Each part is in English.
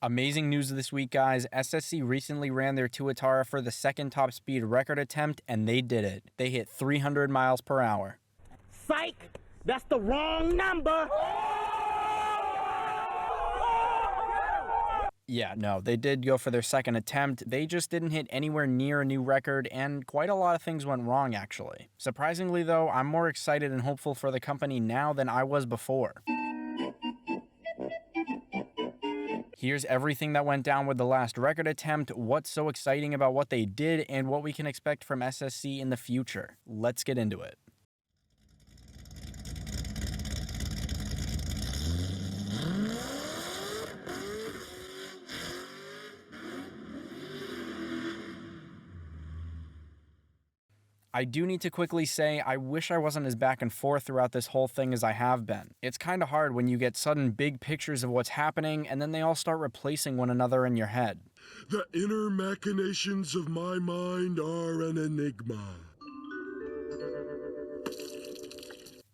Amazing news this week, guys. SSC recently ran their Tuatara for the second top speed record attempt, and they did it. They hit 300 miles per hour. Psych! That's the wrong number! Yeah, no, they did go for their second attempt. They just didn't hit anywhere near a new record, and quite a lot of things went wrong, actually. Surprisingly, though, I'm more excited and hopeful for the company now than I was before. Here's everything that went down with the last record attempt, what's so exciting about what they did, and what we can expect from SSC in the future. Let's get into it. I do need to quickly say, I wish I wasn't as back and forth throughout this whole thing as I have been. It's kinda hard when you get sudden big pictures of what's happening and then they all start replacing one another in your head. The inner machinations of my mind are an enigma.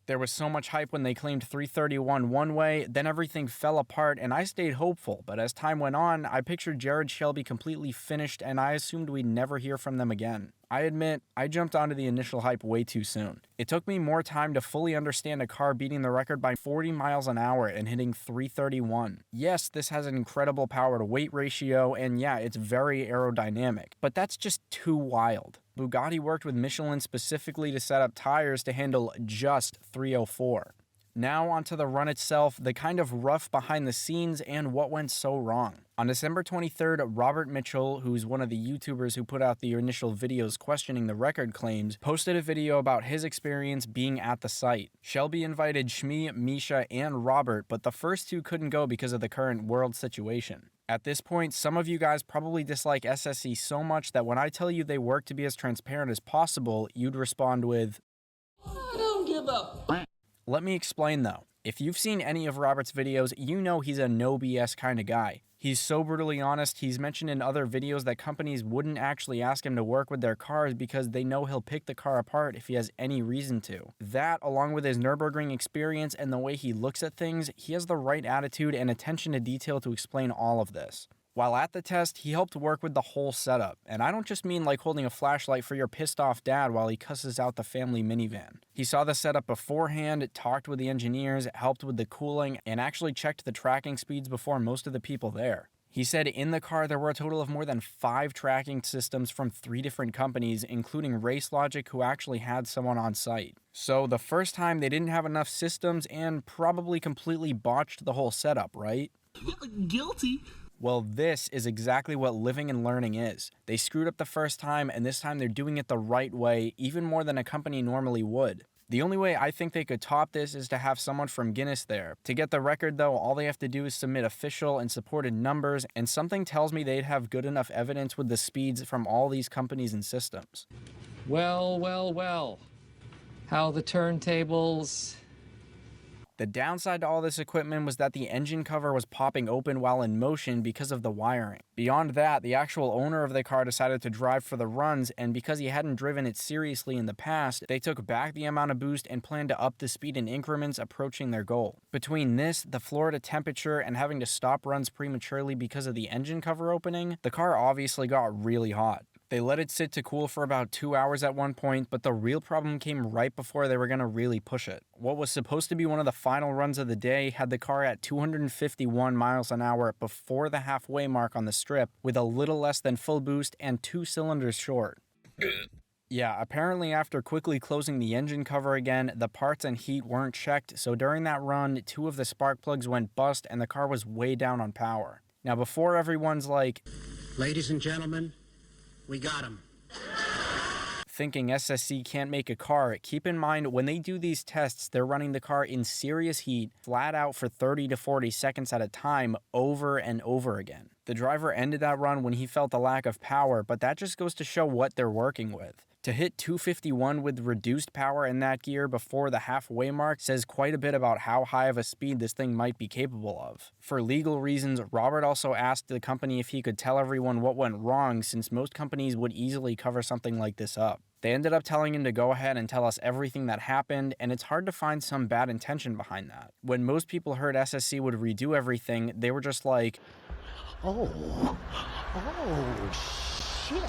There was so much hype when they claimed 331 one way, then everything fell apart and I stayed hopeful, but as time went on, I pictured Jared Shelby completely finished and I assumed we'd never hear from them again. I admit, I jumped onto the initial hype way too soon. It took me more time to fully understand a car beating the record by 40 miles an hour and hitting 331. Yes, this has an incredible power to weight ratio, and yeah, it's very aerodynamic, but that's just too wild. Bugatti worked with Michelin specifically to set up tires to handle just 304. Now onto the run itself, the kind of rough behind the scenes and what went so wrong. On December 23rd, Robert Mitchell, who's one of the YouTubers who put out the initial videos questioning the record claims, posted a video about his experience being at the site. Shelby invited Shmi, Misha, and Robert, but the first two couldn't go because of the current world situation. At this point, some of you guys probably dislike SSC so much that when I tell you they work to be as transparent as possible, you'd respond with, I don't give up. Let me explain though. If you've seen any of Robert's videos, you know he's a no BS kind of guy. He's so brutally honest, he's mentioned in other videos that companies wouldn't actually ask him to work with their cars because they know he'll pick the car apart if he has any reason to. That, along with his Nürburgring experience and the way he looks at things, he has the right attitude and attention to detail to explain all of this. While at the test, he helped work with the whole setup, and I don't just mean like holding a flashlight for your pissed off dad while he cusses out the family minivan. He saw the setup beforehand, talked with the engineers, helped with the cooling, and actually checked the tracking speeds before most of the people there. He said in the car there were a total of more than 5 tracking systems from 3 different companies, including Race Logic, who actually had someone on site. So the first time they didn't have enough systems and probably completely botched the whole setup, right? Guilty. Well, this is exactly what living and learning is. They screwed up the first time, and this time they're doing it the right way, even more than a company normally would. The only way I think they could top this is to have someone from Guinness there. To get the record though, all they have to do is submit official and supported numbers, and something tells me they'd have good enough evidence with the speeds from all these companies and systems. Well. How the turntables... The downside to all this equipment was that the engine cover was popping open while in motion because of the wiring. Beyond that, the actual owner of the car decided to drive for the runs, and because he hadn't driven it seriously in the past, they took back the amount of boost and planned to up the speed in increments approaching their goal. Between this, the Florida temperature, and having to stop runs prematurely because of the engine cover opening, the car obviously got really hot. They let it sit to cool for about 2 hours at one point, but the real problem came right before they were going to really push it. What was supposed to be one of the final runs of the day had the car at 251 miles an hour before the halfway mark on the strip, with a little less than full boost and 2 cylinders short. Yeah, apparently after quickly closing the engine cover again, the parts and heat weren't checked, so during that run, 2 of the spark plugs went bust and the car was way down on power. Now before everyone's like, ladies and gentlemen, we got him. Thinking SSC can't make a car, keep in mind when they do these tests, they're running the car in serious heat, flat out for 30 to 40 seconds at a time, over and over again. The driver ended that run when he felt the lack of power, but that just goes to show what they're working with. To hit 251 with reduced power in that gear before the halfway mark says quite a bit about how high of a speed this thing might be capable of. For legal reasons, Robert also asked the company if he could tell everyone what went wrong, since most companies would easily cover something like this up. They ended up telling him to go ahead and tell us everything that happened, and it's hard to find some bad intention behind that. When most people heard SSC would redo everything, they were just like, Oh. Oh, shit.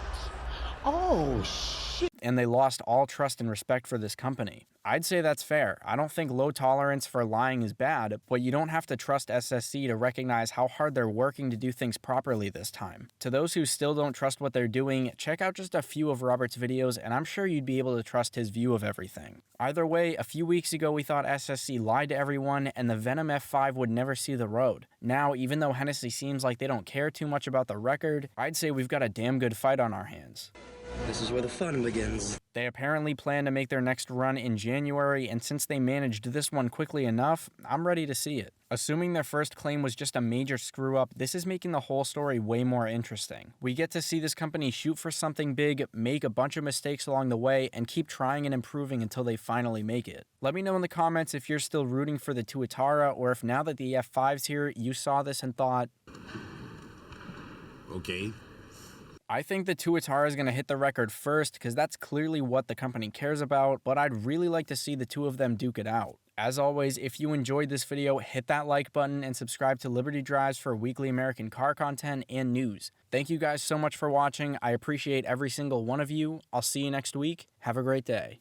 Oh, shit. And they lost all trust and respect for this company. I'd say that's fair. I don't think low tolerance for lying is bad, but you don't have to trust SSC to recognize how hard they're working to do things properly this time. To those who still don't trust what they're doing, check out just a few of Robert's videos and I'm sure you'd be able to trust his view of everything. Either way, a few weeks ago we thought SSC lied to everyone and the Venom F5 would never see the road. Now, even though Hennessey seems like they don't care too much about the record, I'd say we've got a damn good fight on our hands. This is where the fun begins. They apparently plan to make their next run in January, and since they managed this one quickly enough, I'm ready to see it. Assuming their first claim was just a major screw-up, this is making the whole story way more interesting. We get to see this company shoot for something big, make a bunch of mistakes along the way, and keep trying and improving until they finally make it. Let me know in the comments if you're still rooting for the Tuatara, or if now that the F5's here, you saw this and thought, Okay. I think the Tuatara is going to hit the record first because that's clearly what the company cares about, but I'd really like to see the two of them duke it out. As always, if you enjoyed this video, hit that like button and subscribe to Liberty Drives for weekly American car content and news. Thank you guys so much for watching. I appreciate every single one of you. I'll see you next week. Have a great day.